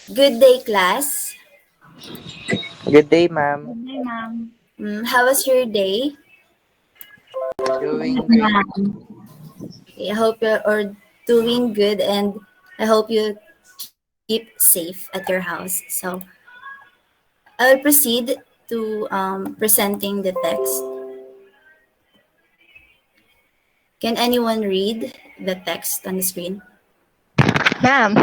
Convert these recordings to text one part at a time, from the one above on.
Good day, class. Good day, ma'am. Good day, ma'am. How was your day? Doing Good, great. ma'am. I hope you're all doing good and I hope you keep safe at your house. So I'll proceed to presenting the text. Can anyone read the text on the screen? Ma'am,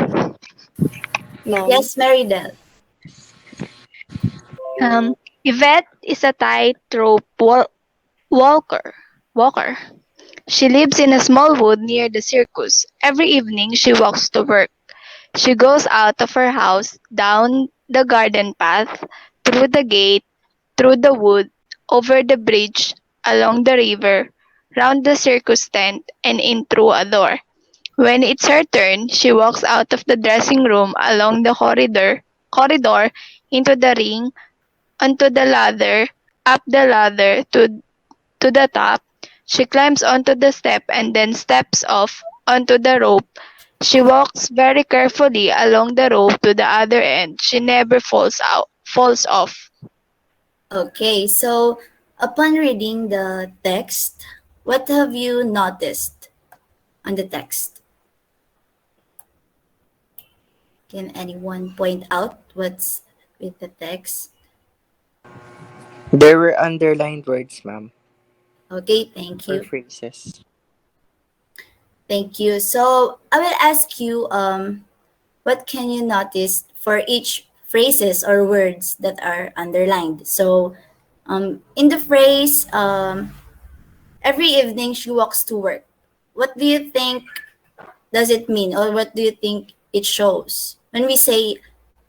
Yes, Marydel. Yvette is a tightrope walker. Walker. She lives in a small wood near the circus. Every evening she walks to work. She goes out of her house, down the garden path, through the gate, through the wood, over the bridge, along the river, round the circus tent, and in through a door. When it's her turn, she walks out of the dressing room, along the corridor, into the ring, onto the ladder, up the ladder to the top. She climbs onto the step and then steps off onto the rope. She walks very carefully along the rope to the other end. She never falls off. Okay, so upon reading the text, what have you noticed on the text? Can anyone point out what's with the text? There were underlined words, ma'am, Okay, thank or you. phrases. Thank you. So I will ask you what can you notice for each phrases or words that are underlined. So in the phrase every evening she walks to work. What do you think does it mean or what do you think it shows? When we say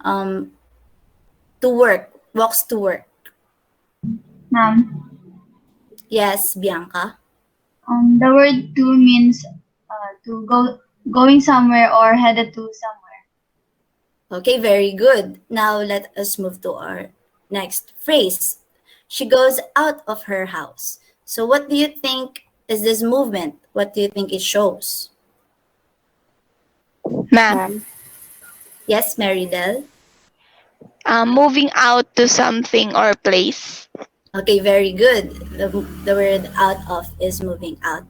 um to work, walks to work. Ma'am, Yes, Bianca. the word to means going somewhere or headed to somewhere. Okay, very good. Now let us move to our next phrase. She goes out of her house. So what do you think is this movement? What do you think it shows? Ma'am, Yes, Marydel. moving out to something or place. Okay, very good. The word out of is moving out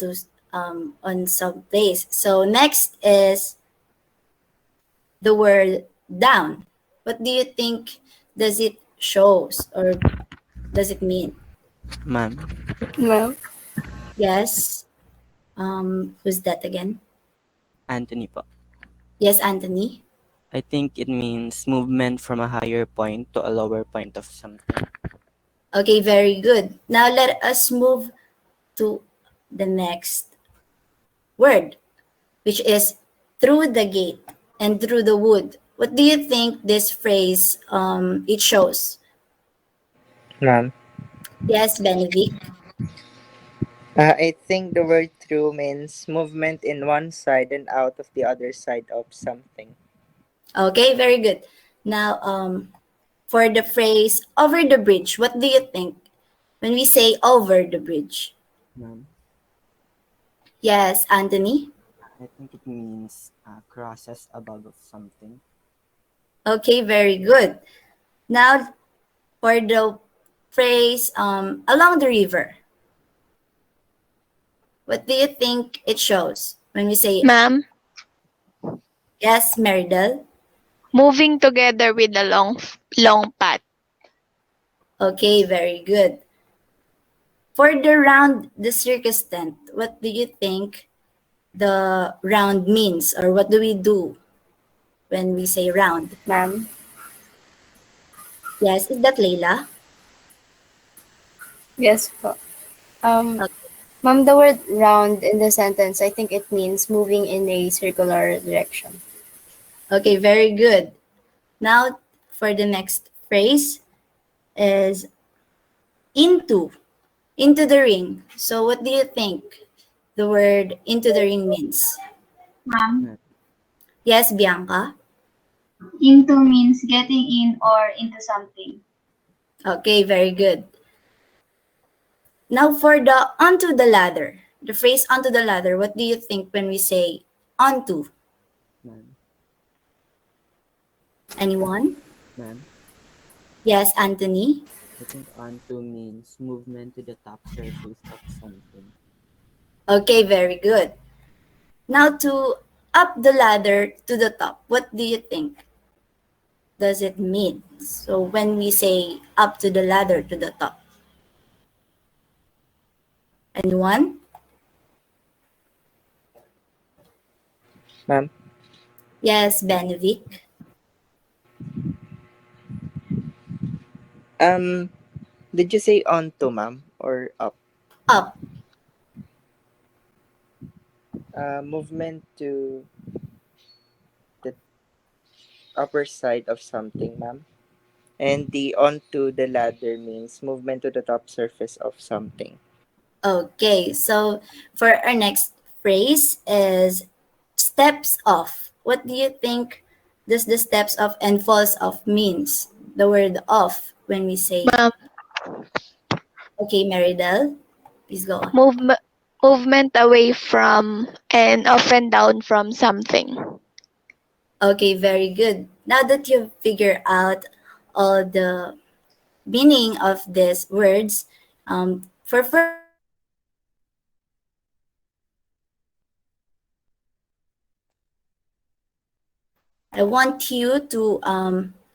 to on some place. So next is the word down. What do you think does it shows or does it mean? Ma'am, Yes. Who's that again? Anthony po. Yes, Anthony. I think it means movement from a higher point to a lower point of something. Okay, very good. Now let us move to the next word, which is through the gate and through the wood. What do you think this phrase it shows? ma'am. Yes, Benevic. I think the word through means movement in one side and out of the other side of something. Okay, very good. Now, for the phrase over the bridge, what do you think when we say over the bridge? Ma'am, Yes, Anthony. I think it means crosses above of something. Okay, very good. Now, for the phrase along the river, what do you think it shows when we say Ma'am, yes, Meridel? moving together with a long path. Okay, very good. For the round, the circus tent, what do you think the round means or what do we do when we say round? Ma'am? Yes, is that Layla? Yes po. Okay, Ma'am, the word round in the sentence, I think it means moving in a circular direction. okay, very good. Now, for the next phrase is into, into the ring. So, what do you think the word into the ring means? Ma'am, Ma'am, Yes, Bianca? into means getting in or into something. Okay, very good. Now, for the onto the ladder, the phrase onto the ladder, what do you think when we say onto? ma'am. Anyone? Ma'am, Yes, Anthony. I think onto means movement to the top surface of something. Okay, very good. Now to up the ladder to the top. What do you think does it mean? So when we say up to the ladder to the top, anyone? Ma'am, Yes, Benedict. um, did you say onto, ma'am, or up? Up. Movement to the upper side of something, ma'am. And the onto the ladder means movement to the top surface of something. Okay, so for our next phrase is steps off. What do you think does the steps off and falls off means? The word off when we say, Ma'am, okay, Meridel, please go on. movement movement away from and up and down from something. Okay, very good. Now that you've figured out all the meaning of these words, for further practice, I want you to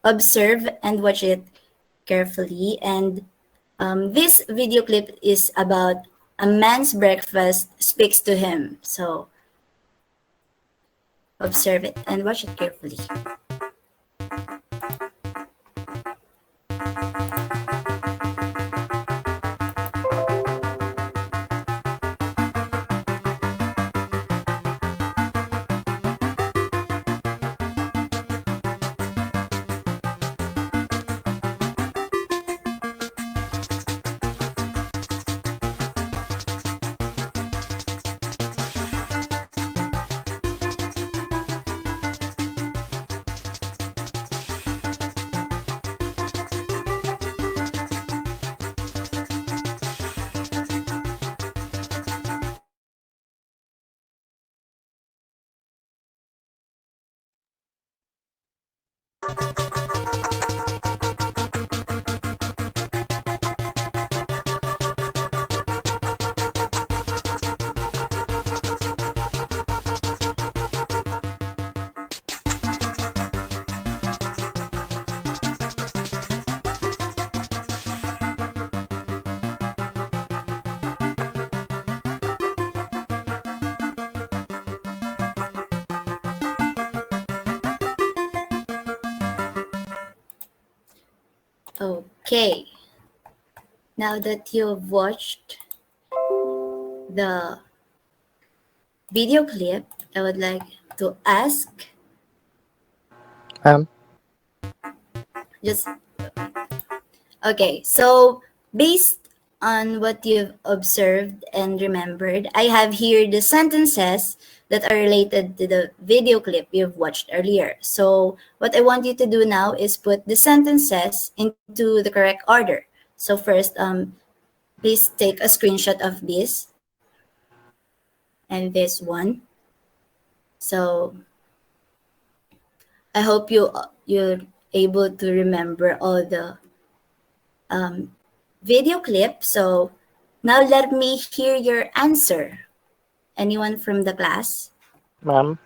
observe and watch it carefully. And this video clip is about a man's breakfast speaks to him. So observe it and watch it carefully. Okay, now that you've watched the video clip, I would like to ask Ma'am, just okay. So based on what you've observed and remembered, I have here the sentences that are related to the video clip you've watched earlier. So what I want you to do now is put the sentences into the correct order. So first, please take a screenshot of this and this one. So I hope you're able to remember all the um, video clip. So now let me hear your answer. Anyone from the class? ma'am.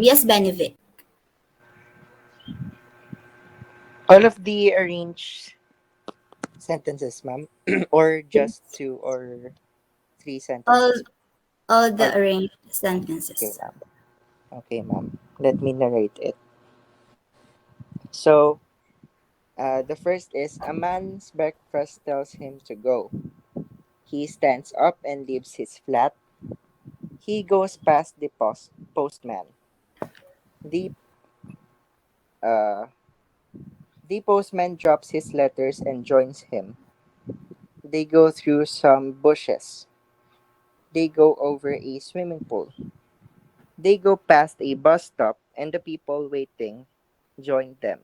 Yes, Benefit. All of the arranged sentences, ma'am, or just two or three All sentences. all All. the arranged Okay, sentences. ma'am. Okay, ma'am. Let me narrate it. So, the first is a man's breakfast tells him to go. He stands up and leaves his flat. He goes past the postman. The uh, the postman drops his letters and joins him. They go through some bushes. They go over a swimming pool. They go past a bus stop and the people waiting join them.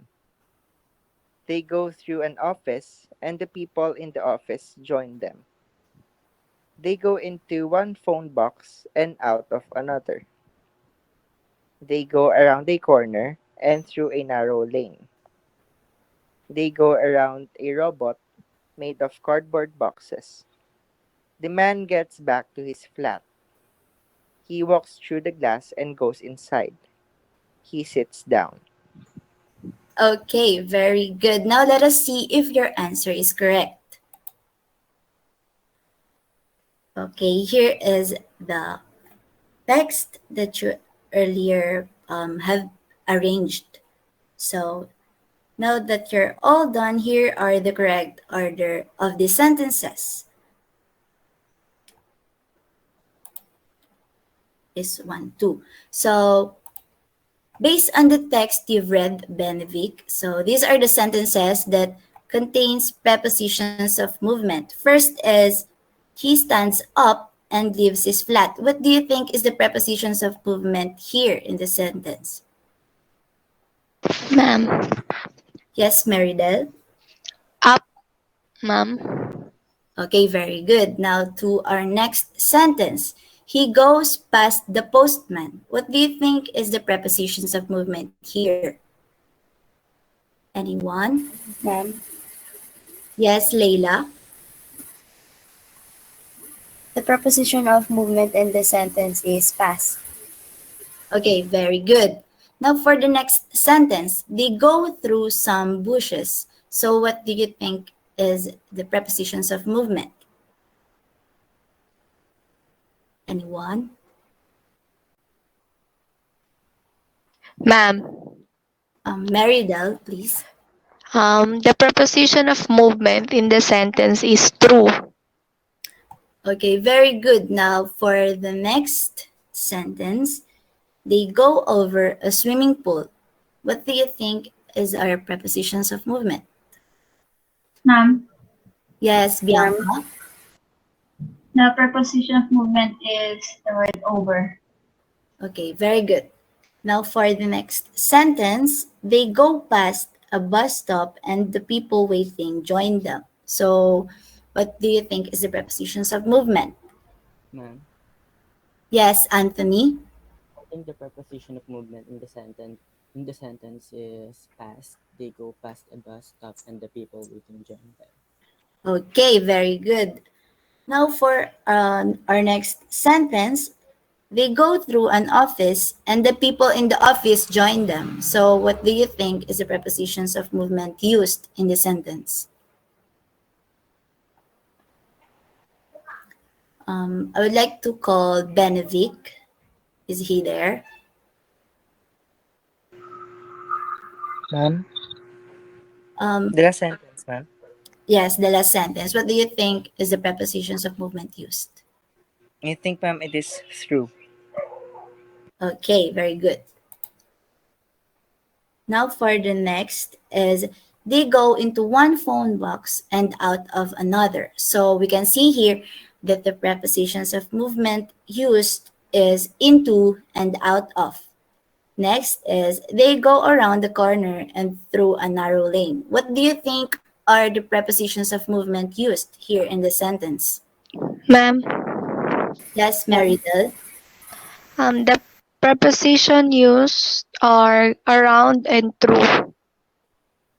They go through an office and the people in the office join them. They go into one phone box and out of another. They go around a corner and through a narrow lane. They go around a robot made of cardboard boxes. The man gets back to his flat. He walks through the glass and goes inside. He sits down. Okay, very good. Now let us see if your answer is correct. Okay, here is the text that you earlier have arranged. So now that you're all done, here are the correct order of the sentences. Is 1, 2. So based on the text you've read, Benevic, so these are the sentences that contains prepositions of movement. First is he stands up and leaves his flat. What do you think is the prepositions of movement here in the sentence? Ma'am. Yes, Meridel? Up, ma'am. Okay, very good. Now to our next sentence. He goes past the postman. What do you think is the prepositions of movement here? Anyone? Ma'am. Yes, Leila? The preposition of movement in the sentence is past. Okay, very good. Now for the next sentence, they go through some bushes. So what do you think is the prepositions of movement? Anyone? Ma'am. Meridel, please. The preposition of movement in the sentence is through. Okay, very good. Now for the next sentence, they go over a swimming pool. What do you think is our prepositions of movement? Ma'am, Yes, Ma'am. Bianca. the preposition of movement is the word over. Okay, very good. Now for the next sentence, they go past a bus stop and the people waiting join them. So, what do you think is the prepositions of movement? Ma'am, Yes, Anthony. I think the preposition of movement in the sentence is past. They go past a bus stop and the people waiting join them. Okay, very good. Now for our next sentence, they go through an office and the people in the office join them. So, what do you think is the prepositions of movement used in the sentence? I would like to call Benevic. Is he there? Ma'am? Um, The last sentence, ma'am. yes, the last sentence. What do you think is the prepositions of movement used? I think, ma'am, it is through. Okay, very good. Now for the next is they go into one phone box and out of another. So we can see here that the prepositions of movement used is into and out of. Next is they go around the corner and through a narrow lane. What do you think are the prepositions of movement used here in the sentence? Ma'am. Yes, Ma'am. Meridel. The preposition used are around and through.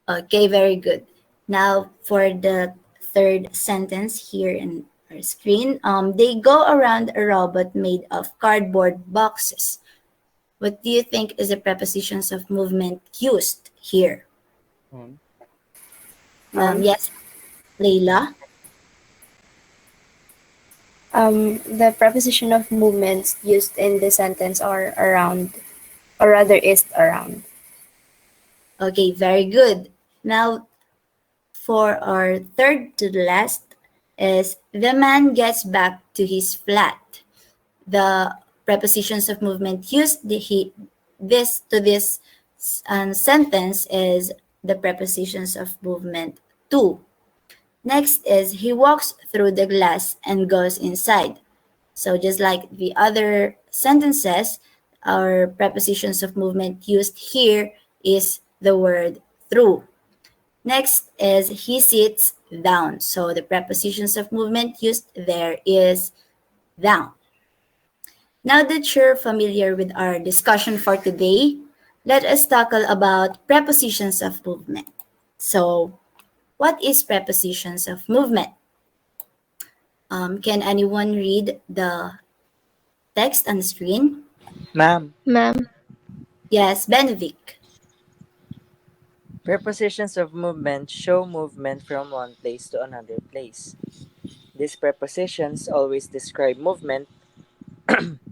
Okay, very good. Now for the third sentence here in our screen, they go around a robot made of cardboard boxes. What do you think is the prepositions of movement used here? Ma'am, Ma'am. Yes, Leila. The preposition of movements used in the sentence are around, or rather is around. Okay, very good. Now for our third to the last is the man gets back to his flat. The prepositions of movement used this to this sentence is the prepositions of movement to. Next is he walks through the glass and goes inside. So just like the other sentences, our prepositions of movement used here is the word through. Next is he sits down. So the prepositions of movement used there is down. Now that you're familiar with our discussion for today, let us tackle about prepositions of movement. So, what is prepositions of movement? Can anyone read the text on the screen? Ma'am, Ma'am. Yes, Benedict. prepositions of movement show movement from one place to another place. These prepositions always describe movement,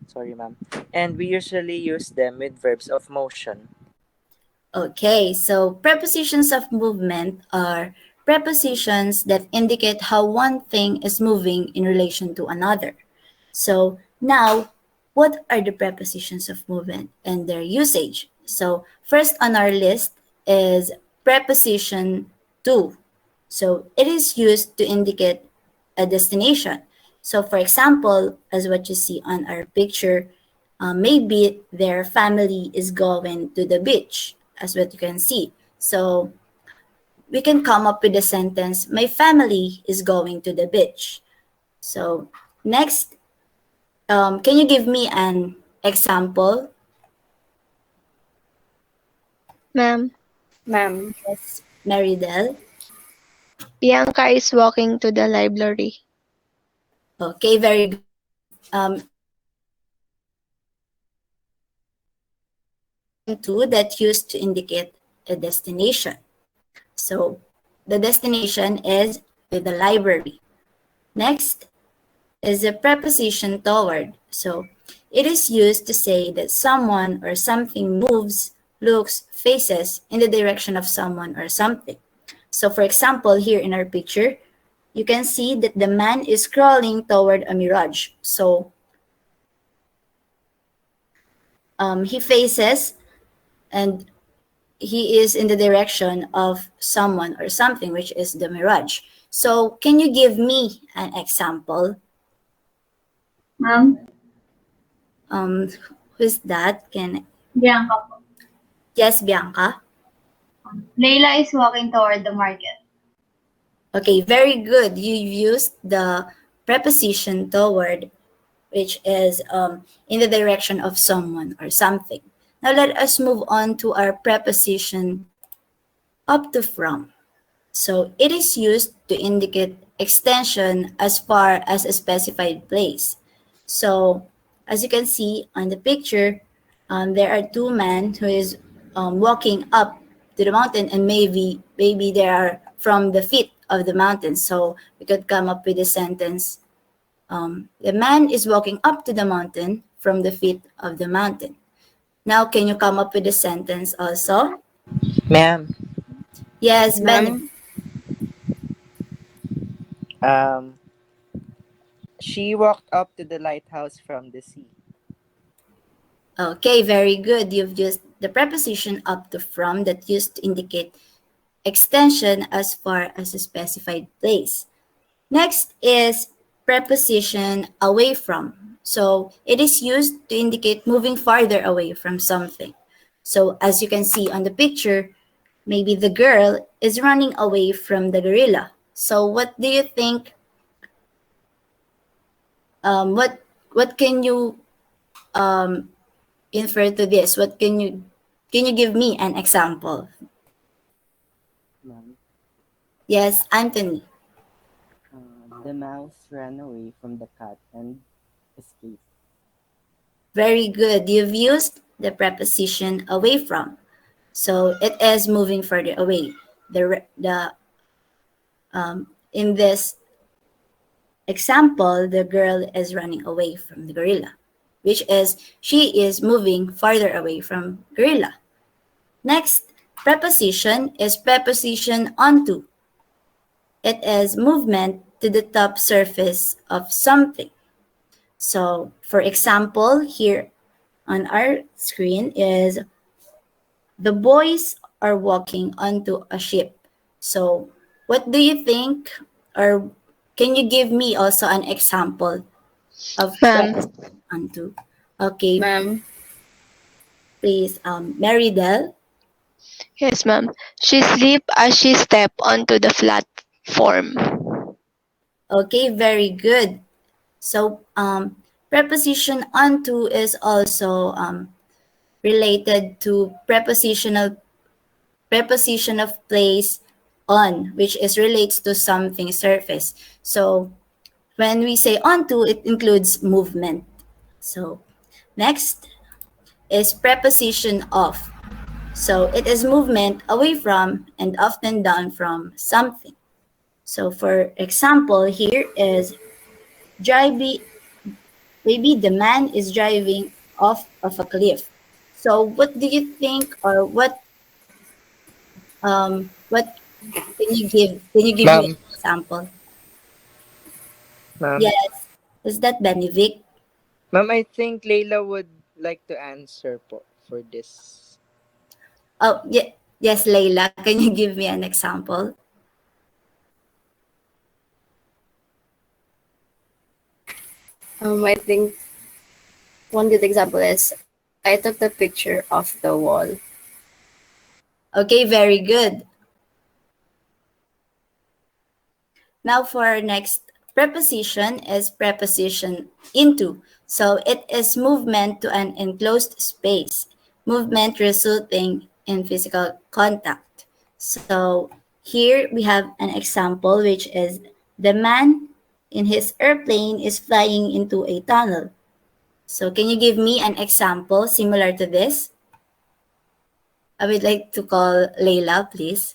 sorry ma'am, and we usually use them with verbs of motion. Okay, so prepositions of movement are prepositions that indicate how one thing is moving in relation to another. So now, what are the prepositions of movement and their usage? So first on our list is preposition to. So it is used to indicate a destination. So for example, as what you see on our picture, maybe their family is going to the beach, as what you can see. So we can come up with a sentence, my family is going to the beach. So next, can you give me an example? Ma'am. Ma'am. Yes, Maridel. Bianca is walking to the library. Okay, very good. Preposition to that used to indicate a destination. So the destination is with the library. Next is a preposition toward. So it is used to say that someone or something moves, looks, faces in the direction of someone or something. So for example, here in our picture, you can see that the man is crawling toward a mirage. So he faces and he is in the direction of someone or something, which is the mirage. So can you give me an example? Ma'am, Um, who's that? Can Bianca po. yes, Bianca. Layla is walking toward the market. Okay, very good. You used the preposition toward, which is in the direction of someone or something. Now let us move on to our preposition up to from. So it is used to indicate extension as far as a specified place. So as you can see on the picture, there are two men who is walking up to the mountain, and maybe they are from the feet of the mountain. So we could come up with a sentence: the man is walking up to the mountain from the feet of the mountain. Now, can you come up with a sentence also? Ma'am, Yes, Ben. Ma'am. um, she walked up to the lighthouse from the sea. Okay, very good. You've used the preposition up to from that used to indicate extension as far as a specified place. Next is preposition away from. So it is used to indicate moving farther away from something. So as you can see on the picture, maybe the girl is running away from the gorilla. So what do you think? What can you um, infer to this? What can you give me an example? Ma'am, Yes, Anthony. the mouse ran away from the cat and escaped. Very good. You've used the preposition away from. So it is moving further away. The in this example, the girl is running away from the gorilla, which is she is moving farther away from gorilla. Next preposition is preposition onto. It is movement to the top surface of something. So, for example, here on our screen is the boys are walking onto a ship. So, what do you think, or can you give me also an example of Ma'am. preposition onto? Okay, Ma'am. please, Marydel. Yes, ma'am. She slipped as she stepped onto the platform. Okay, very good. So, preposition onto is also related to preposition of place on, which is relates to something surface. So when we say onto, it includes movement. So next is preposition of. So it is movement away from and often done from something. So for example, here is driving, maybe the man is driving off of a cliff. So what do you think, or what can you give me Ma'am, an example? ma'am, Yes. Is that Benevic? ma'am, I think Layla would like to answer for this. Oh, yeah. Yes, Layla. Can you give me an example? I think one good example is I took the picture of the wall. Okay, very good. Now for our next preposition is preposition into. So it is movement to an enclosed space, movement resulting in physical contact. So here we have an example, which is the man in his airplane is flying into a tunnel. So can you give me an example similar to this? I would like to call Layla, please.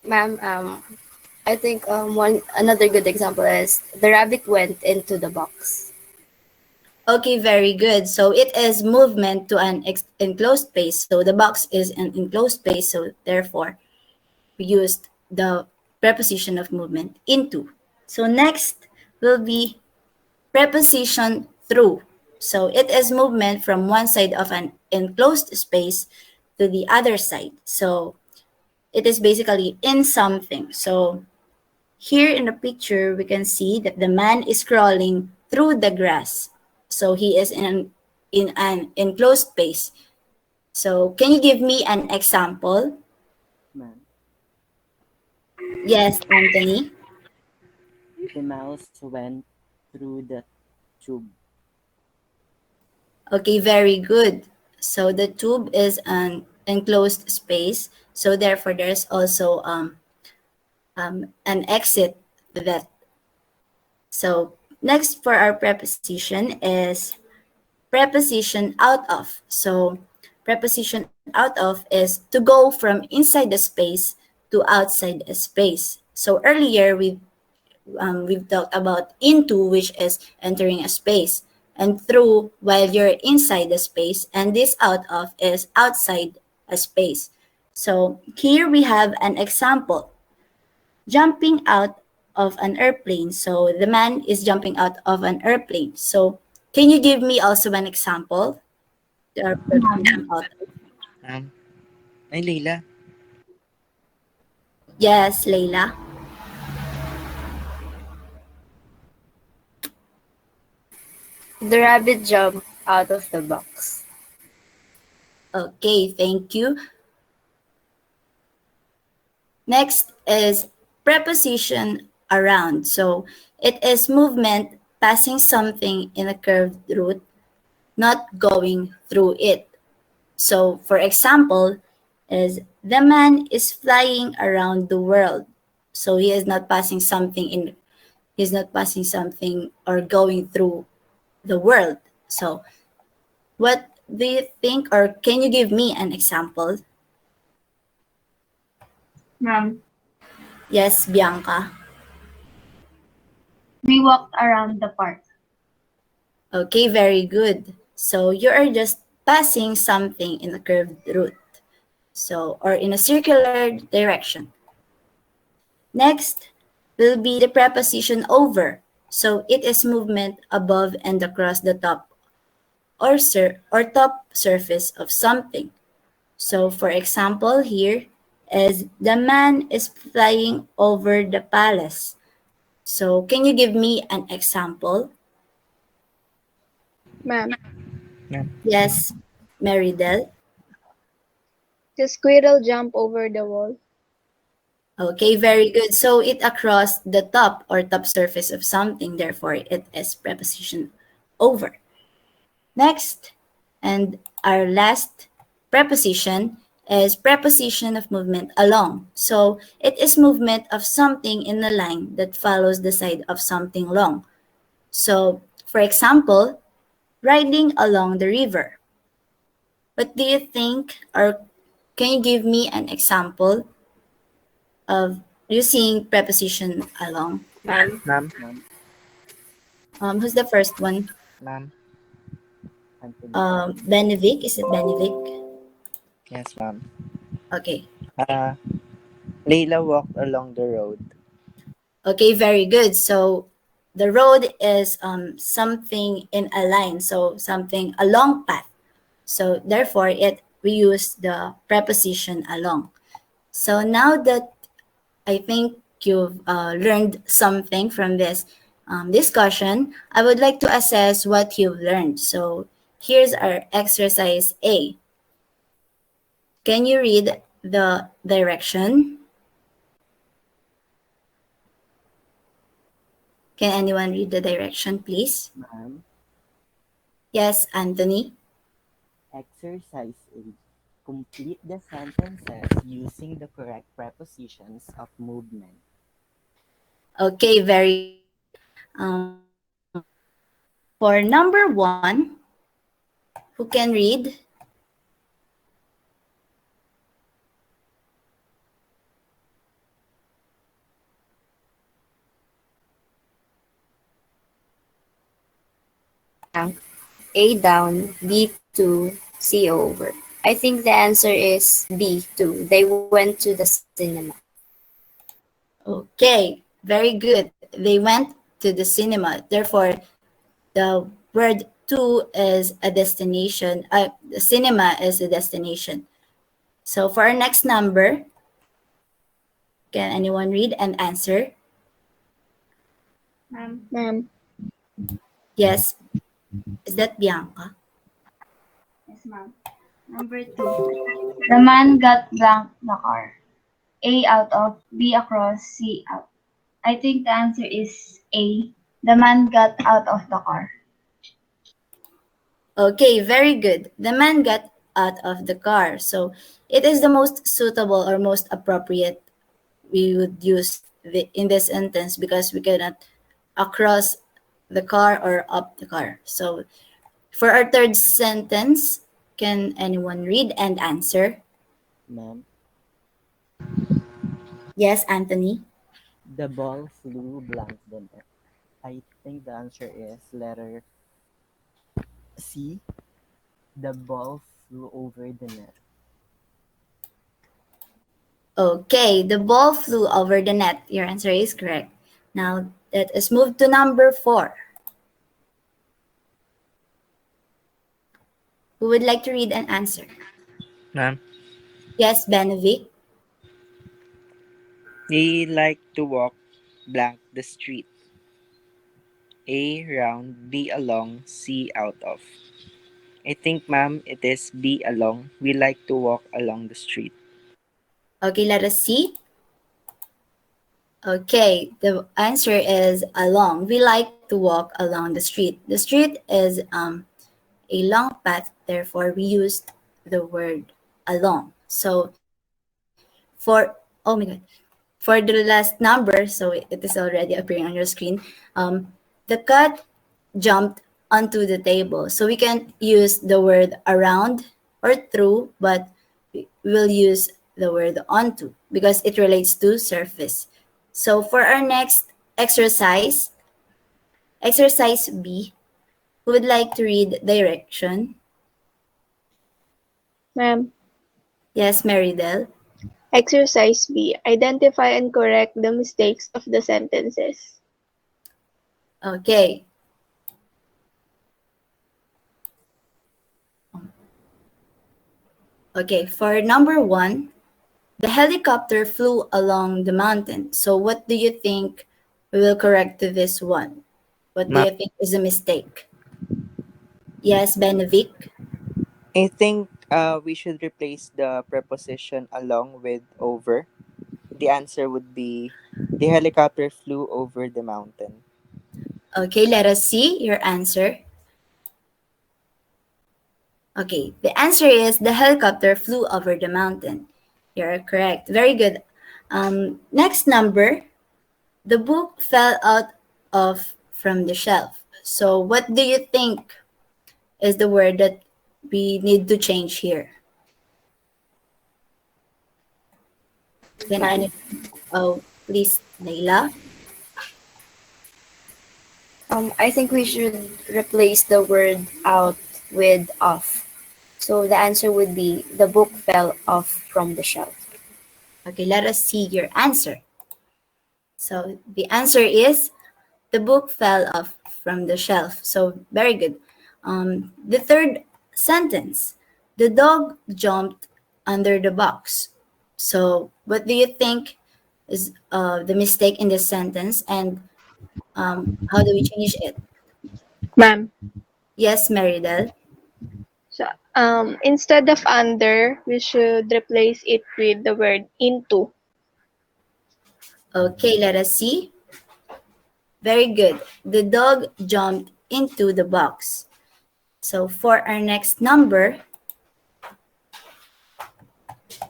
Ma'am, I think one another good example is the rabbit went into the box. Okay, very good. So it is movement to an enclosed space. So the box is an enclosed space. So therefore, we used the preposition of movement into. So next will be preposition through. So it is movement from one side of an enclosed space to the other side. So it is basically in something. So here in the picture, we can see that the man is crawling through the grass. So he is in an enclosed space. So can you give me an example? Man, Yes, Anthony. the mouse went through the tube. Okay, very good. So the tube is an enclosed space. So therefore, there's also an exit to that. So next for our preposition is preposition out of. So preposition out of is to go from inside the space to outside a space. So earlier we've talked about into, which is entering a space, and through while you're inside the space, and this out of is outside a space. So here we have an example: jumping out of an airplane. So the man is jumping out of an airplane. So can you give me also an example? Or preposition out of. Ma'am. Ay, Layla. Yes, Layla. The rabbit jumped out of the box. Okay, thank you. Next is preposition around. So it is movement passing something in a curved route, not going through it. So for example, is the man is flying around the world. So he is not passing something in he's not passing something or going through the world. So what do you think, or can you give me an example? Ma'am, Yes, Bianca. we walked around the park. Okay, very good. So you are just passing something in a curved route. So, or in a circular direction. Next will be the preposition over. So it is movement above and across the top or top surface of something. So for example, here is the man is flying over the palace. So can you give me an example? Ma'am, Ma'am. Yes, Meridel. the squirrel jumped over the wall. Okay, very good. So it across the top or top surface of something, therefore it is preposition over. Next, and our last preposition is preposition of movement along. So it is movement of something in a line that follows the side of something long. So, for example, riding along the river. What do you think, or can you give me an example of using preposition along? Ma'am. Ma'am? Ma'am, Who's the first one? Ma'am? Anthony. Benevic, is it Benevic? Yes, ma'am. Okay. Uh, Layla walked along the road. Okay, very good. So the road is something in a line, so something a long path. So therefore, it we use the preposition along. So now that I think you've learned something from this discussion, I would like to assess what you've learned. So here's our exercise A. Can you read the direction? Can anyone read the direction, please? Ma'am, Yes, Anthony. exercise A. Complete the sentences using the correct prepositions of movement. Okay, very good. For number one, who can read? A down, B to C over. I think the answer is B too. They went to the cinema. Okay, very good. They went to the cinema. Therefore, the word to is a destination. The cinema is a destination. So for our next number, can anyone read and answer? Ma'am. Ma'am. Yes. Is that Bianca? Yes, ma'am. Number 2. The man got blank the car. A out of, B across, C out. I think the answer is A. The man got out of the car. Okay, very good. The man got out of the car. So it is the most suitable or most appropriate we would use in this sentence because we cannot across the car or up the car. So for our third sentence, can anyone read and answer? Ma'am, Yes, Anthony. the ball flew blank the net. I think the answer is letter C. The ball flew over the net. Okay, the ball flew over the net. Your answer is correct. Now let us move to number four. Who would like to read and answer? Ma'am? Yes, Benevic. They like to walk blank the street. A round, B along, C out of. I think, ma'am, it is B along. We like to walk along the street. Okay, let us see. Okay, the answer is along. We like to walk along the street. The street is a long path, therefore we used the word along. So for, oh my god, for the last number, so it is already appearing on your screen, the cat jumped onto the table. So we can't use the word around or through, but we will use the word onto because it relates to surface. So for our next exercise, exercise B, who would like to read direction? Ma'am. Yes, Marydel. Exercise B. Identify and correct the mistakes of the sentences. Okay. Okay, for number one, the helicopter flew along the mountain. So what do you think we will correct to this one? What do Ma'am, you think is a mistake? Yes, Benevic. I think we should replace the preposition along with over. the answer would be the helicopter flew over the mountain. Okay, let us see your answer. Okay, the answer is the helicopter flew over the mountain. You're correct. Very good. Next number, the book fell out of from the shelf. So, what do you think is the word that we need to change here? Can Man. any? Oh, please, Layla. I think we should replace the word out with off. So the answer would be the book fell off from the shelf. Okay, let us see your answer. So, the answer is the book fell off from the shelf. So, very good. The third sentence, the dog jumped under the box. So, what do you think is the mistake in this sentence, and how do we change it? Ma'am. Yes, Meridel. So, instead of under, we should replace it with the word into. Okay, let us see. Very good. The dog jumped into the box. So, for our next number,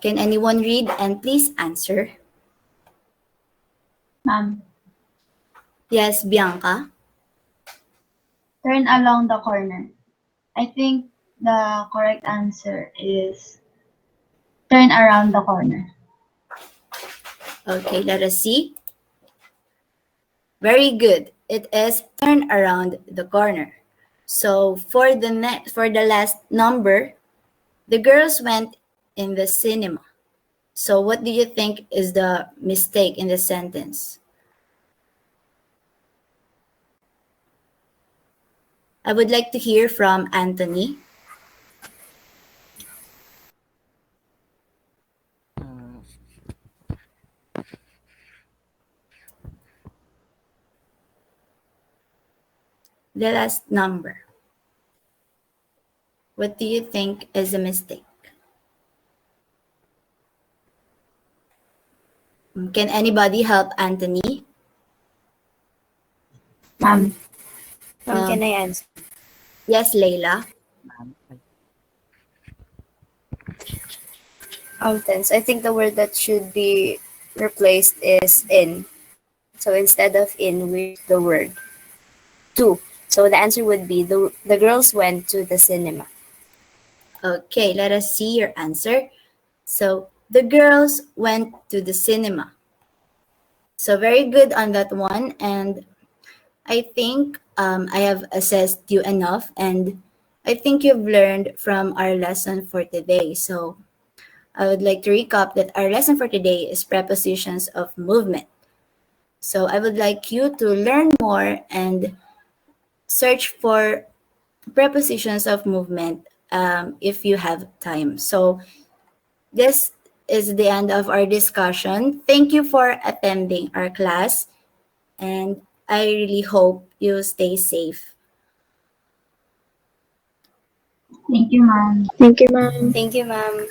can anyone read and please answer? Ma'am, Yes, Bianca. turn along the corner. I think the correct answer is turn around the corner. Okay, let us see. Very good. It is turn around the corner. So for the last number, the girls went in the cinema. So what do you think is the mistake in the sentence? I would like to hear from Anthony. Mm, The last number. What do you think is a mistake? Can anybody help Anthony? Ma'am, Um, Can I answer? yes, Layla. ma'am, Tense. I think the word that should be replaced is in. So instead of in, we use the word to. So the answer would be the girls went to the cinema. Okay, let us see your answer. So the girls went to the cinema. So very good on that one. And I think I have assessed you enough. And I think you've learned from our lesson for today. So I would like to recap that our lesson for today is prepositions of movement. So I would like you to learn more and search for prepositions of movement if you have time. So this is the end of our discussion. Thank you for attending our class, and I really hope you stay safe. thank you, ma'am. Thank you, ma'am. Thank you, ma'am.